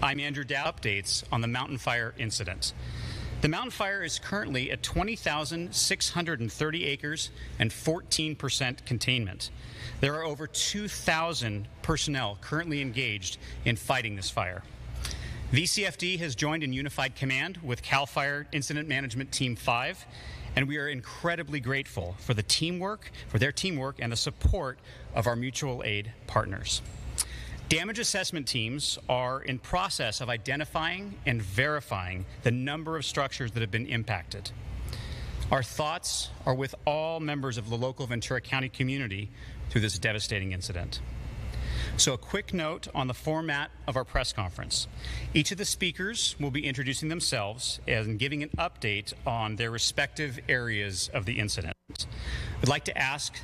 I'm Andrew Dow. Updates on the mountain fire incident. The mountain fire is currently at 20,630 acres and 14% containment. There are over 2,000 personnel currently engaged in fighting this fire. VCFD has joined in unified command with CAL FIRE Incident Management Team 5, and we are incredibly grateful for their teamwork and the support of our mutual aid partners. Damage assessment teams are in process of identifying and verifying the number of structures that have been impacted. Our thoughts are with all members of the local Ventura County community through this devastating incident. So a quick note on the format of our press conference. Each of the speakers will be introducing themselves and giving an update on their respective areas of the incident. I'd like to ask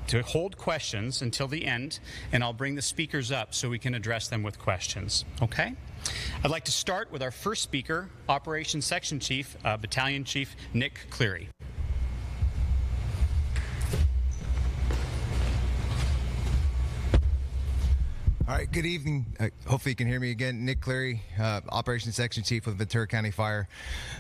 to hold questions until the end, and I'll bring the speakers up so we can address them with questions. Okay? I'd like to start with our first speaker, Operations Section Chief, Battalion Chief Nick Cleary. All right, good evening. Hopefully you can hear me again. Nick Cleary, Operations Section Chief with Ventura County Fire.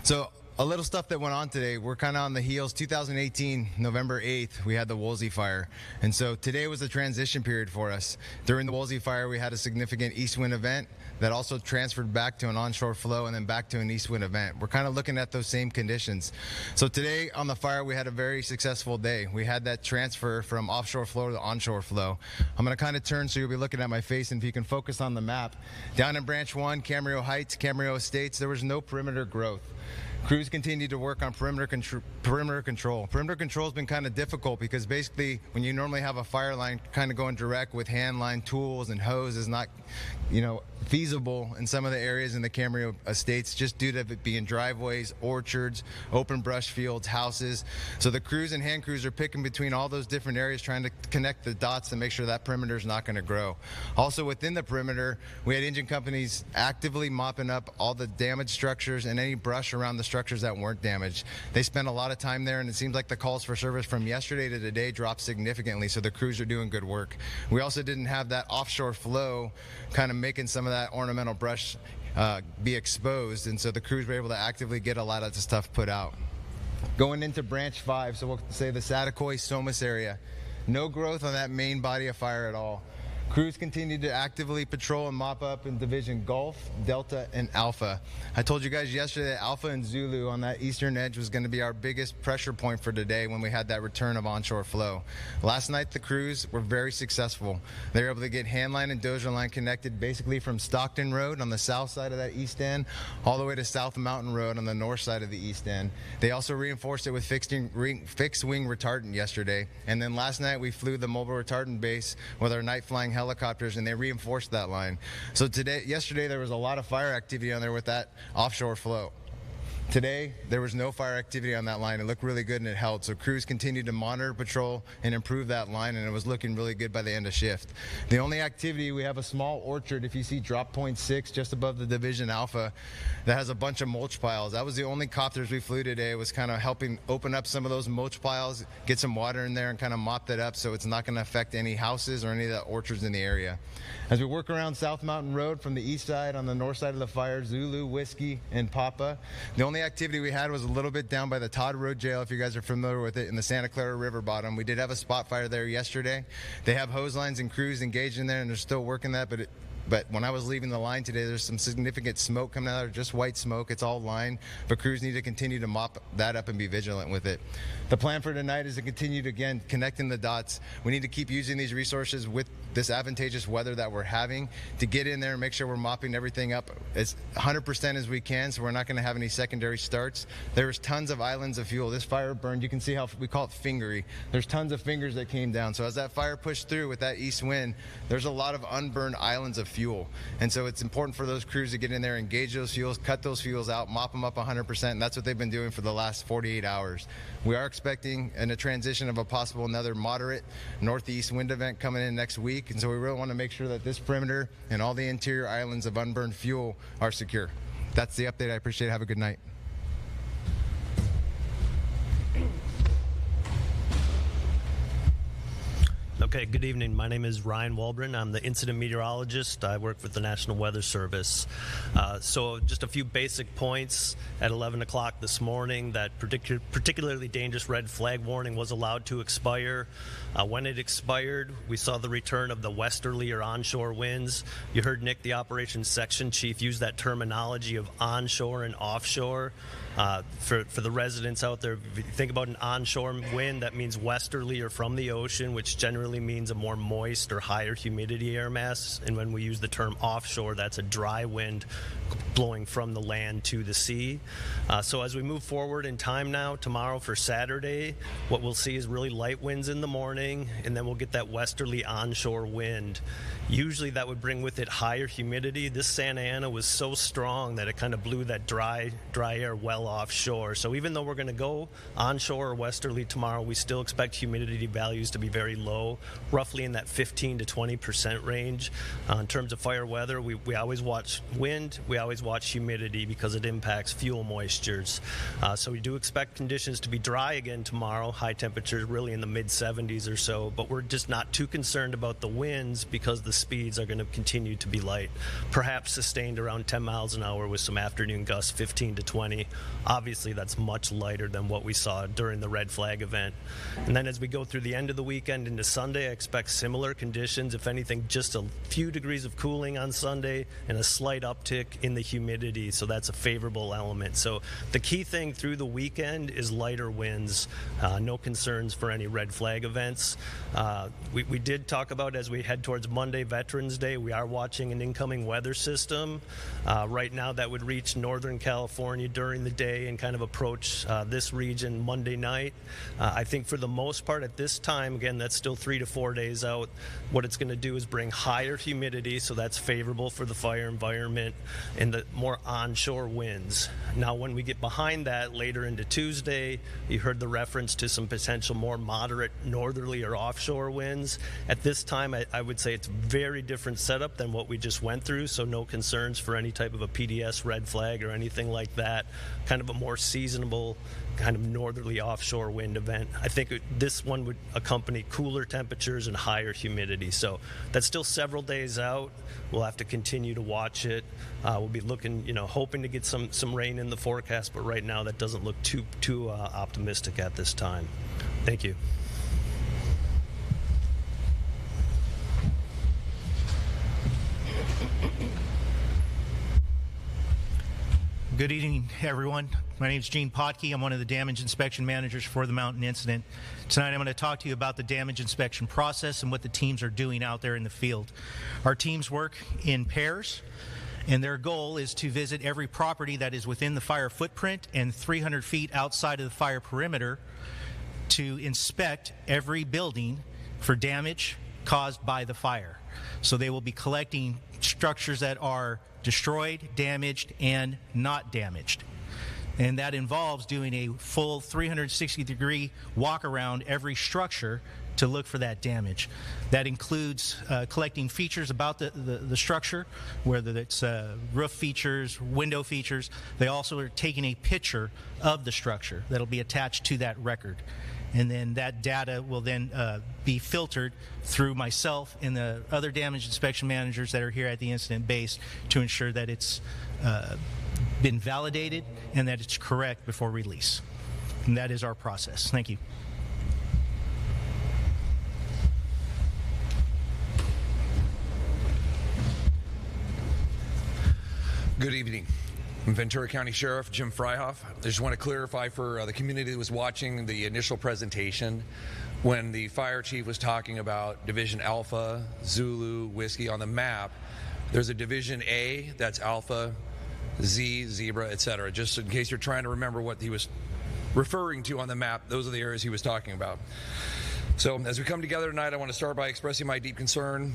So a little stuff that went on today. We're kind of on the heels. 2018, November 8th, we had the Woolsey fire. And so today was a transition period for us. During the Woolsey fire, we had a significant east wind event that also transferred back to an onshore flow and then back to an east wind event. We're kind of looking at those same conditions. So today on the fire, we had a very successful day. We had that transfer from offshore flow to onshore flow. I'm going to kind of turn so you'll be looking at my face, and if you can focus on the map. Down in Branch 1, Camarillo Heights, Camarillo Estates, there was no perimeter growth. Crews continue to work on perimeter control. Perimeter control has been kind of difficult because basically when you normally have a fire line kind of going direct with hand line tools and hose is not, feasible in some of the areas in the Camarillo Estates just due to it being driveways, orchards, open brush fields, houses. So the crews and hand crews are picking between all those different areas trying to connect the dots to make sure that perimeter is not going to grow. Also within the perimeter, we had engine companies actively mopping up all the damaged structures and any brush around the structures that weren't damaged. They spent a lot of time there, and it seems like the calls for service from yesterday to today dropped significantly, so the crews are doing good work. We also didn't have that offshore flow kind of making some of that ornamental brush be exposed, and so the crews were able to actively get a lot of the stuff put out. Going into Branch 5, so we'll say the Saticoy, Somas area, no growth on that main body of fire at all. Crews continue to actively patrol and mop up in Division Gulf, Delta, and Alpha. I told you guys yesterday that Alpha and Zulu on that eastern edge was going to be our biggest pressure point for today when we had that return of onshore flow. Last night, the crews were very successful. They were able to get handline and dozer line connected basically from Stockton Road on the south side of that east end all the way to South Mountain Road on the north side of the east end. They also reinforced it with fixed wing retardant yesterday. And then last night, we flew the mobile retardant base with our night flying helicopters, and they reinforced that line. So yesterday there was a lot of fire activity on there with that offshore flow. Today, there was no fire activity on that line. It looked really good and it held. So crews continued to monitor, patrol, and improve that line, and it was looking really good by the end of shift. The only activity, we have a small orchard, if you see drop point 6 just above the Division Alpha, that has a bunch of mulch piles. That was the only copters we flew today, was kind of helping open up some of those mulch piles, get some water in there and kind of mop that up so it's not going to affect any houses or any of the orchards in the area. As we work around South Mountain Road from the east side on the north side of the fire, Zulu, Whiskey, and Papa, the only activity we had was a little bit down by the Todd Road Jail, if you guys are familiar with it, in the Santa Clara River bottom. We did have a spot fire there yesterday. They have hose lines and crews engaged in there, and they're still working that, but when I was leaving the line today, there's some significant smoke coming out of there, just white smoke. It's all line, but crews need to continue to mop that up and be vigilant with it. The plan for tonight is to continue to, again, connecting the dots. We need to keep using these resources with this advantageous weather that we're having to get in there and make sure we're mopping everything up as 100% as we can, so we're not going to have any secondary starts. There's tons of islands of fuel. This fire burned, you can see how we call it fingery. There's tons of fingers that came down. So as that fire pushed through with that east wind, there's a lot of unburned islands of fuel. And so it's important for those crews to get in there, engage those fuels, cut those fuels out, mop them up 100%, and that's what they've been doing for the last 48 hours. We are expecting a transition of a possible another moderate northeast wind event coming in next week, and so we really want to make sure that this perimeter and all the interior islands of unburned fuel are secure. That's the update. I appreciate it. Have a good night. Okay, good evening. My name is Ryan Walbrin. I'm the incident meteorologist. I work with the National Weather Service. So just a few basic points. At 11 o'clock this morning, that particularly dangerous red flag warning was allowed to expire. When it expired, we saw the return of the westerly or onshore winds. You heard Nick, the operations section chief, use that terminology of onshore and offshore. For the residents out there, if you think about an onshore wind, that means westerly or from the ocean, which generally means a more moist or higher humidity air mass. And when we use the term offshore, that's a dry wind blowing from the land to the sea. So as we move forward in time now, tomorrow for Saturday, what we'll see is really light winds in the morning, and then we'll get that westerly onshore wind. Usually that would bring with it higher humidity. This Santa Ana was so strong that it kind of blew that dry air well offshore. So even though we're going to go onshore or westerly tomorrow, we still expect humidity values to be very low, roughly in that 15 to 20% range. In terms of fire weather, we always watch wind, we always watch humidity because it impacts fuel moistures. So we do expect conditions to be dry again tomorrow, high temperatures really in the mid-70s or so, but we're just not too concerned about the winds because the speeds are going to continue to be light, perhaps sustained around 10 miles an hour with some afternoon gusts 15 to 20. Obviously, that's much lighter than what we saw during the red flag event. And then as we go through the end of the weekend into Sunday, I expect similar conditions. If anything, just a few degrees of cooling on Sunday and a slight uptick in the humidity. So that's a favorable element. So the key thing through the weekend is lighter winds. No concerns for any red flag events. We did talk about, as we head towards Monday, Veterans Day, we are watching an incoming weather system. Right now that would reach Northern California during the day and kind of approach this region Monday night. I think for the most part at this time, again, that's still 3 to 4 days out, what it's going to do is bring higher humidity, so that's favorable for the fire environment, and the more onshore winds. Now when we get behind that later into Tuesday, you heard the reference to some potential more moderate northerly or offshore winds. At this time, I would say it's very different setup than what we just went through, so no concerns for any type of a PDS red flag or anything like that. Kind of a more seasonable kind of northerly offshore wind event. I think this one would accompany cooler temperatures and higher humidity. So that's still several days out. We'll have to continue to watch it. We'll be looking, hoping to get some rain in the forecast, but right now that doesn't look too optimistic at this time. Thank you. Good evening, everyone. My name is Gene Potke. I'm one of the damage inspection managers for the mountain incident. Tonight I'm going to talk to you about the damage inspection process and what the teams are doing out there in the field. Our teams work in pairs, and their goal is to visit every property that is within the fire footprint and 300 feet outside of the fire perimeter to inspect every building for damage caused by the fire. So they will be collecting structures that are destroyed, damaged, and not damaged. And that involves doing a full 360-degree walk around every structure to look for that damage. That includes collecting features about the structure, whether it's roof features, window features. They also are taking a picture of the structure that'll be attached to that record. And then that data will then be filtered through myself and the other damage inspection managers that are here at the incident base to ensure that it's been validated and that it's correct before release. And that is our process. Thank you. Good evening. I'm Ventura County Sheriff Jim Fryhoff. I just want to clarify for the community that was watching the initial presentation, when the fire chief was talking about Division Alpha, Zulu, Whiskey on the map, there's a Division A, that's Alpha, Z, Zebra, etc. Just in case you're trying to remember what he was referring to on the map, those are the areas he was talking about. So as we come together tonight, I want to start by expressing my deep concern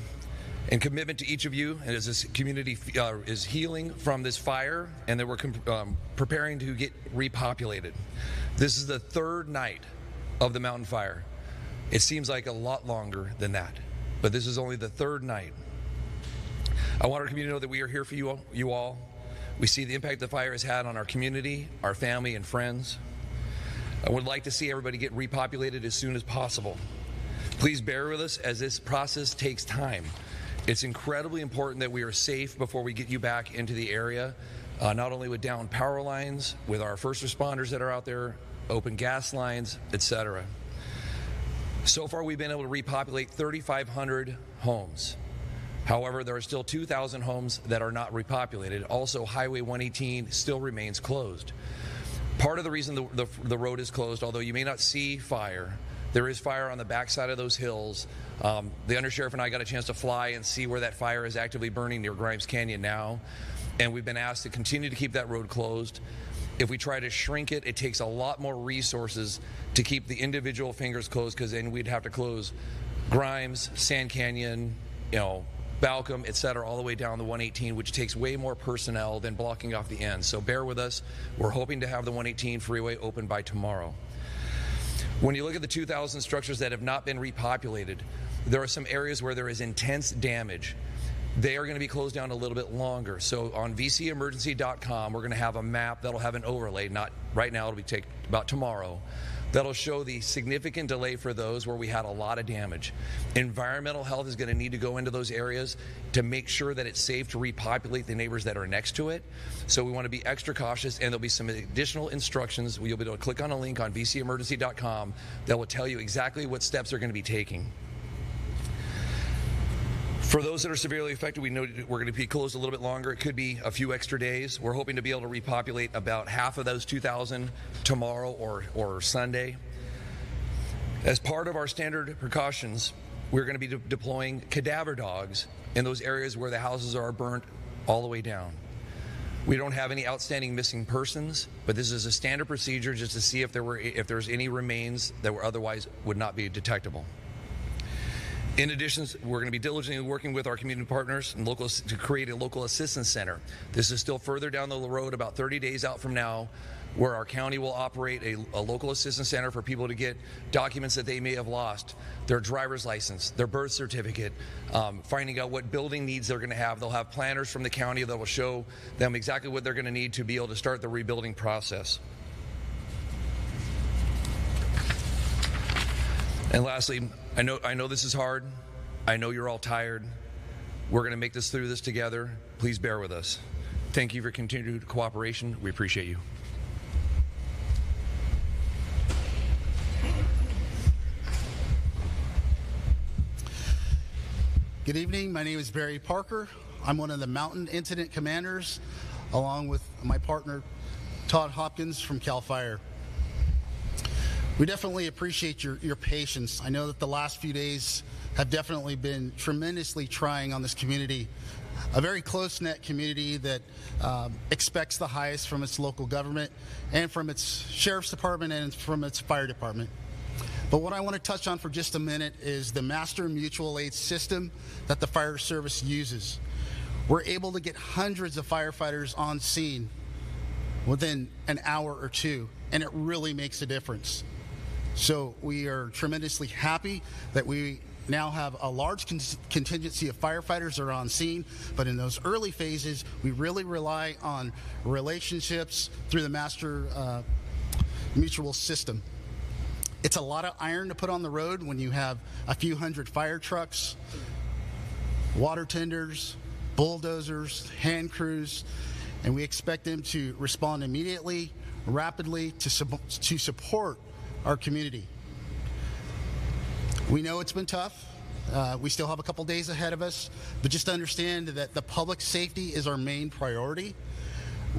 and commitment to each of you, and as this community is healing from this fire, and that we're preparing to get repopulated. This is the third night of the mountain fire. It seems like a lot longer than that, but this is only the third night. I want our community to know that we are here for you all. We see the impact the fire has had on our community, our family, and friends. I would like to see everybody get repopulated as soon as possible. Please bear with us as this process takes time. It's incredibly important that we are safe before we get you back into the area, not only with down power lines, with our first responders that are out there, open gas lines, etc. So far, we've been able to repopulate 3,500 homes. However, there are still 2,000 homes that are not repopulated. Also, Highway 118 still remains closed. Part of the reason the road is closed, although you may not see fire, there is fire on the backside of those hills. The undersheriff and I got a chance to fly and see where that fire is actively burning near Grimes Canyon now, and we've been asked to continue to keep that road closed. If we try to shrink it, it takes a lot more resources to keep the individual fingers closed, because then we'd have to close Grimes, Sand Canyon, Balcom, etc., all the way down the 118, which takes way more personnel than blocking off the ends. So bear with us. We're hoping to have the 118 freeway open by tomorrow. When you look at the 2,000 structures that have not been repopulated, there are some areas where there is intense damage. They are going to be closed down a little bit longer. So on vcemergency.com, we're going to have a map that'll have an overlay. Not right now, it'll be about tomorrow. That'll show the significant delay for those where we had a lot of damage. Environmental health is going to need to go into those areas to make sure that it's safe to repopulate the neighbors that are next to it. So we want to be extra cautious, and there'll be some additional instructions. You'll be able to click on a link on vcemergency.com that will tell you exactly what steps they're going to be taking. For those that are severely affected, we know we're going to be closed a little bit longer. It could be a few extra days. We're hoping to be able to repopulate about half of those 2,000 tomorrow or Sunday. As part of our standard precautions, we're going to be deploying cadaver dogs in those areas where the houses are burnt all the way down. We don't have any outstanding missing persons, but this is a standard procedure just to see if there's any remains that were otherwise would not be detectable. In addition, we're going to be diligently working with our community partners and locals to create a local assistance center. This is still further down the road, about 30 days out from now, where our county will operate a local assistance center for people to get documents that they may have lost, their driver's license, their birth certificate, finding out what building needs they're going to have. They'll have planners from the county that will show them exactly what they're going to need to be able to start the rebuilding process. And lastly, I know this is hard. I know you're all tired. We're going to make this through this together. Please bear with us. Thank you for continued cooperation. We appreciate you. Good evening. My name is Barry Parker. I'm one of the Mountain Incident Commanders, along with my partner, Todd Hopkins from CAL FIRE. We definitely appreciate your patience. I know that the last few days have definitely been tremendously trying on this community, a very close-knit community that expects the highest from its local government and from its sheriff's department and from its fire department. But what I want to touch on for just a minute is the master mutual aid system that the fire service uses. We're able to get hundreds of firefighters on scene within an hour or two, and it really makes a difference. So we are tremendously happy that we now have a large contingency of firefighters that are on scene, but in those early phases, we really rely on relationships through the master mutual system. It's a lot of iron to put on the road when you have a few hundred fire trucks, water tenders, bulldozers, hand crews, and we expect them to respond immediately, rapidly to support our community. We know it's been tough. We still have a couple days ahead of us, but just understand that the public safety is our main priority.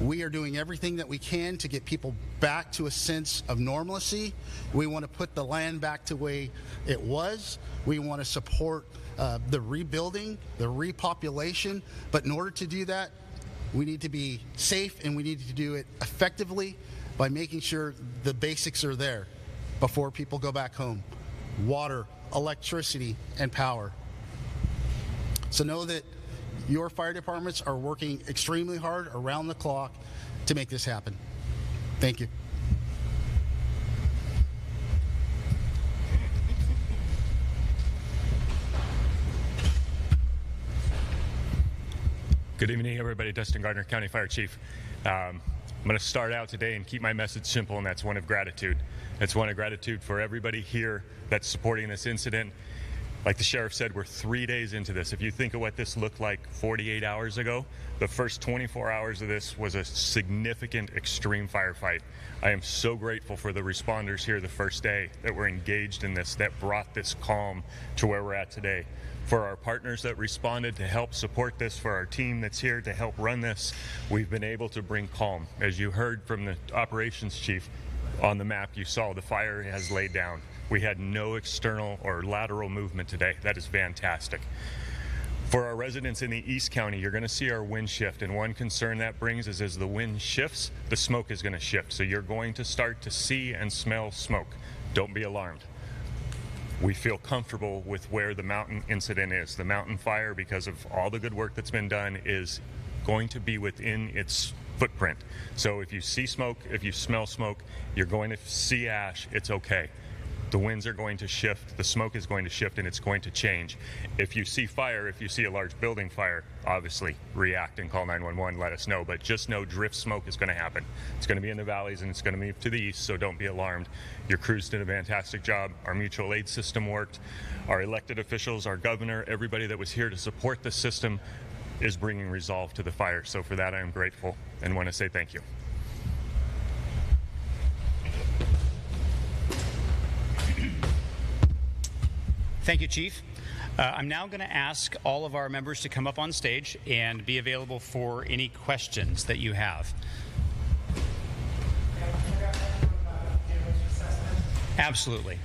We are doing everything that we can to get people back to a sense of normalcy. We want to put the land back to the way it was. We want to support the rebuilding, the repopulation, but in order to do that, we need to be safe and we need to do it effectively by making sure the basics are there before people go back home: water, electricity, and power. So know that your fire departments are working extremely hard around the clock to make this happen. Thank you. Good evening, everybody. Dustin Gardner, County Fire Chief. I'm going to start out today and keep my message simple, and that's one of gratitude. It's one of gratitude for everybody here that's supporting this incident. Like the sheriff said, we're 3 days into this. If you think of what this looked like 48 hours ago, the first 24 hours of this was a significant extreme firefight. I am so grateful for the responders here the first day that were engaged in this, that brought this calm to where we're at today. For our partners that responded to help support this, for our team that's here to help run this, we've been able to bring calm. As you heard from the operations chief on the map, you saw the fire has laid down. We had no external or lateral movement today. That is fantastic. For our residents in the East County, you're going to see our wind shift, and one concern that brings is as the wind shifts, the smoke is going to shift. So you're going to start to see and smell smoke. Don't be alarmed. We feel comfortable with where the mountain incident is. The mountain fire, because of all the good work that's been done, is going to be within its footprint. So if you see smoke, if you smell smoke, you're going to see ash, it's okay. The winds are going to shift, the smoke is going to shift, and it's going to change. If you see fire, if you see a large building fire, obviously react and call 911, let us know. But just know drift smoke is going to happen. It's going to be in the valleys and it's going to move to the east, so don't be alarmed. Your crews did a fantastic job. Our mutual aid system worked. Our elected officials, our governor, everybody that was here to support the system is bringing resolve to the fire. So for that, I am grateful and want to say thank you. Thank you, Chief. I'm now going to ask all of our members to come up on stage and be available for any questions that you have. Absolutely.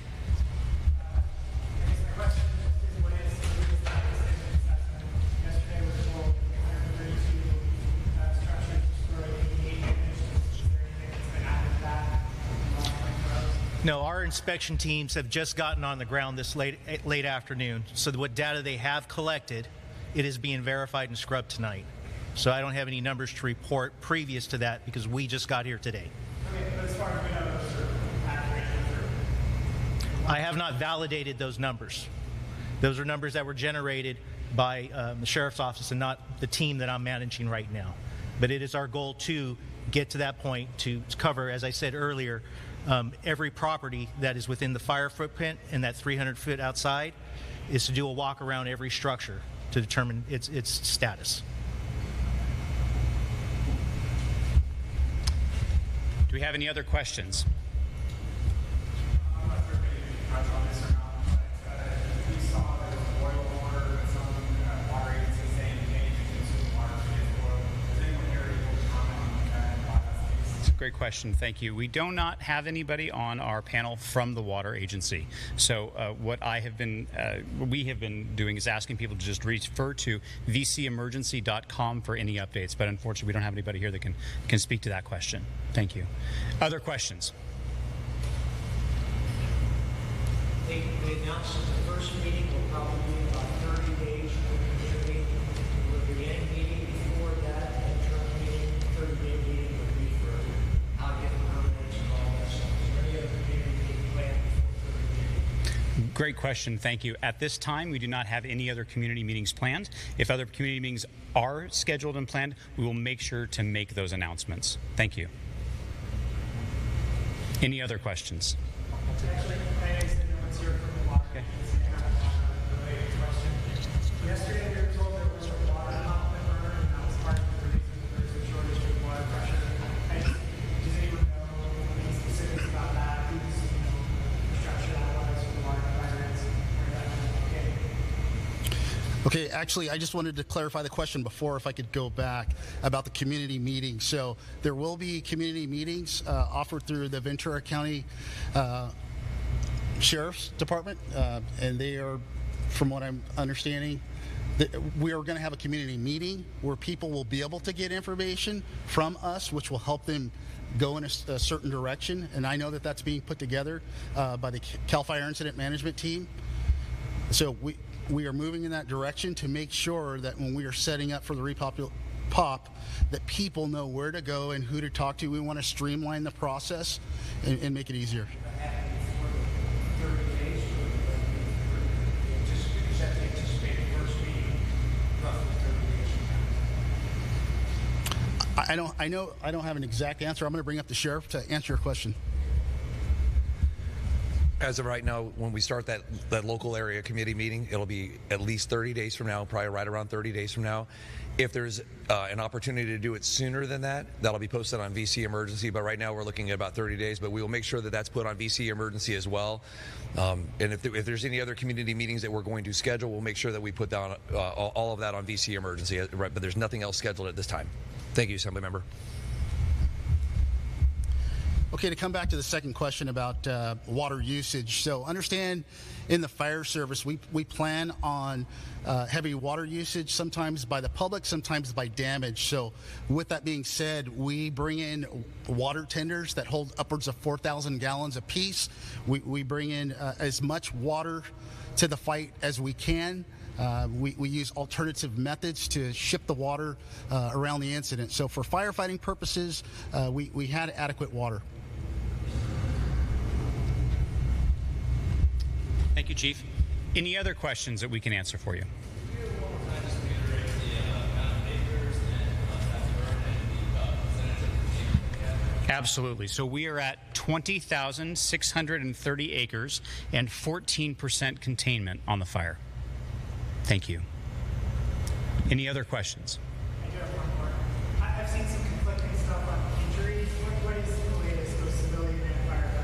No, our inspection teams have just gotten on the ground this late afternoon. So what data they have collected, it is being verified and scrubbed tonight. So I don't have any numbers to report previous to that because we just got here today. Okay, but as far as we know, those are accurate. I have not validated those numbers. Those are numbers that were generated by the sheriff's office and not the team that I'm managing right now. But it is our goal to get to that point to cover, as I said earlier, every property that is within the fire footprint and that 300 foot outside is to do a walk around every structure to determine its status. Do we have any other questions? I'm not sure if you touched on this or not, but we saw there was boil water and some water agencies saying you can't even consume water to get boil. Is anyone here able to comment on that and why that's the case? It's a great question. Thank you. We do not have anybody on our panel from the water agency. So what we have been doing is asking people to just refer to vcemergency.com for any updates. But unfortunately, we don't have anybody here that can speak to that question. Thank you. Other questions? They announced that the first meeting will probably be about 30 days from the meeting. Will be any meeting before that, interim meeting, 30-day meeting would be for how to get permits and all that stuff. Is there any other meeting planned before 30 days? Great question. Thank you. At this time, we do not have any other community meetings planned. If other community meetings are scheduled and planned, we will make sure to make those announcements. Thank you. Any other questions? Actually, I guess no one's here from the water agency. I have a water-related question. Yesterday, we were told there was a water pump that burned, and that was part of the reason there's a shortage of water pressure. Does anyone know any specifics about that? Who's, structure-wise, the water providers, where that is located? Okay, actually, I just wanted to clarify the question before, if I could go back, about the community meetings. So there will be community meetings offered through the Ventura County Sheriff's Department, and they are, from what I'm understanding, we are going to have a community meeting where people will be able to get information from us, which will help them go in a certain direction. And I know that that's being put together by the CAL FIRE Incident Management Team. So we are moving in that direction to make sure that when we are setting up for the POP, that people know where to go and who to talk to. We want to streamline the process and make it easier. I don't have an exact answer. I'm going to bring up the sheriff to answer your question. As of right now, when we start that local area committee meeting, it'll be at least 30 days from now, probably right around 30 days from now. If there's an opportunity to do it sooner than that, that'll be posted on VC Emergency. But right now we're looking at about 30 days. But we will make sure that that's put on VC Emergency as well. And if there's any other community meetings that we're going to schedule, we'll make sure that we put down all of that on VC Emergency. Right, but there's nothing else scheduled at this time. Thank you, Assemblymember. Okay, to come back to the second question about water usage. So understand in the fire service, we plan on heavy water usage, sometimes by the public, sometimes by damage. So with that being said, we bring in water tenders that hold upwards of 4,000 gallons apiece. We bring in as much water to the fight as we can. We use alternative methods to ship the water around the incident. So for firefighting purposes, we had adequate water. Thank you, Chief. Any other questions that we can answer for you? Absolutely. So we are at 20,630 acres and 14% containment on the fire. Thank you. Any other questions? I do have one more. I've seen some conflicting stuff on injuries. What is the latest with civilian and firefighter?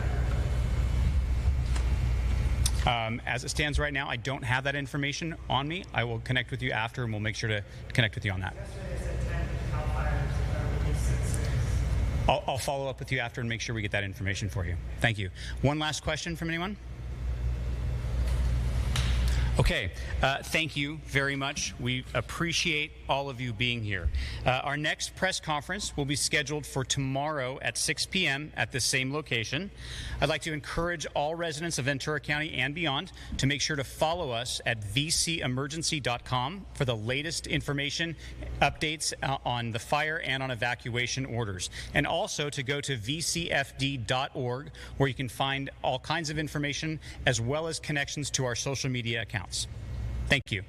As it stands right now, I don't have that information on me. I will connect with you after, and we'll make sure to connect with you on that. Yesterday they said 10 Cal Fires, we said 6. I'll follow up with you after and make sure we get that information for you. Thank you. One last question from anyone? Okay, thank you very much. We appreciate all of you being here. Our next press conference will be scheduled for tomorrow at 6 p.m. at the same location. I'd like to encourage all residents of Ventura County and beyond to make sure to follow us at vcemergency.com for the latest information, updates on the fire and on evacuation orders. And also to go to vcfd.org, where you can find all kinds of information as well as connections to our social media accounts. Thank you.